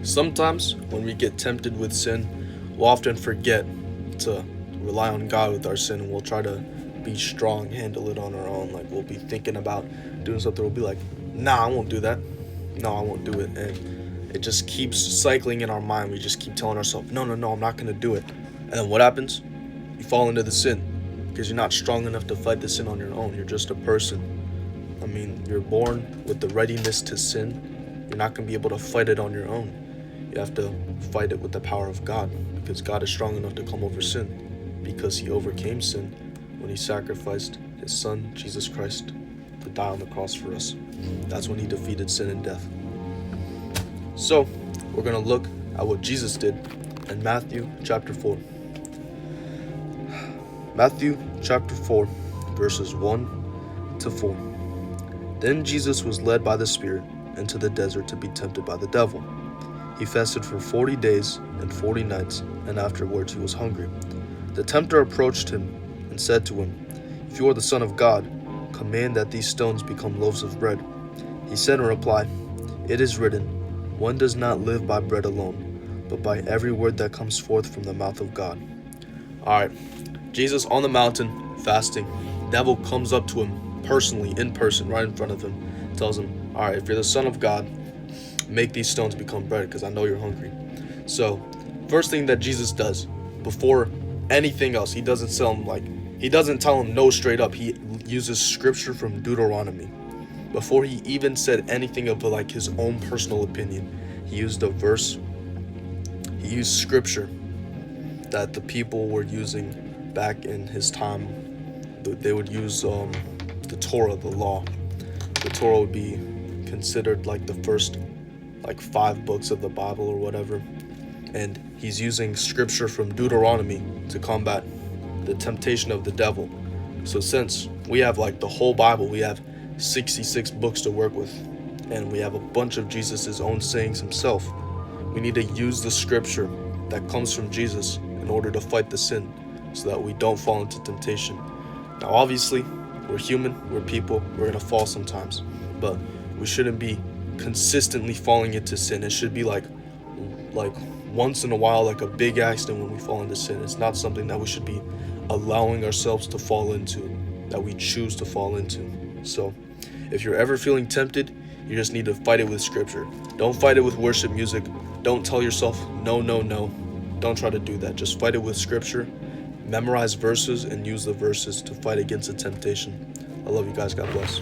Sometimes when we get tempted with sin, we'll often forget to rely on God with our sin, and we'll try to be strong, handle it on our own. Like we'll be thinking about doing something, we'll be like, nah, I won't do that. No, I won't do it. And it just keeps cycling in our mind. We just keep telling ourselves, no, no, no, I'm not going to do it. And then what happens? You fall into the sin because you're not strong enough to fight the sin on your own. You're just a person. I mean, you're born with the readiness to sin. You're not going to be able to fight it on your own. You have to fight it with the power of God, because God is strong enough to come over sin, because he overcame sin when he sacrificed his son, Jesus Christ, to die on the cross for us. That's when he defeated sin and death. So, we're going to look at what Jesus did in Matthew chapter 4. Matthew chapter 4, verses 1 to 4. Then Jesus was led by the Spirit into the desert to be tempted by the devil. He fasted for 40 days and 40 nights, and afterwards he was hungry. The tempter approached him and said to him, "If you are the Son of God, command that these stones become loaves of bread." He said in reply, "It is written, one does not live by bread alone, but by every word that comes forth from the mouth of God." Alright, Jesus on the mountain, fasting. The devil comes up to him personally, in person, right in front of him, tells him, alright, if you're the Son of God, make these stones become bread, because I know you're hungry. So, first thing that Jesus does, before anything else, he doesn't tell him no straight up. He uses scripture from Deuteronomy. Before he even said anything of his own personal opinion, he used a verse. He used scripture that the people were using back in his time. They would use the Torah, the law. The Torah would be considered like the first 5 books of the Bible or whatever, and he's using scripture from Deuteronomy to combat the temptation of the devil. So since we have the whole Bible, we have 66 books to work with, and we have a bunch of Jesus's own sayings himself, we need to use the scripture that comes from Jesus in order to fight the sin, so that we don't fall into temptation. Now obviously, we're human, we're people, we're gonna fall sometimes, but we shouldn't be consistently falling into sin. It should be like once in a while, like a big accident when we fall into sin. It's not something that we should be allowing ourselves to fall into, that we choose to fall into. So if you're ever feeling tempted, you just need to fight it with scripture. Don't fight it with worship music. Don't tell yourself no, no, no. Don't try to do that. Just fight it with scripture. Memorize verses and use the verses to fight against the temptation. I love you guys. God bless.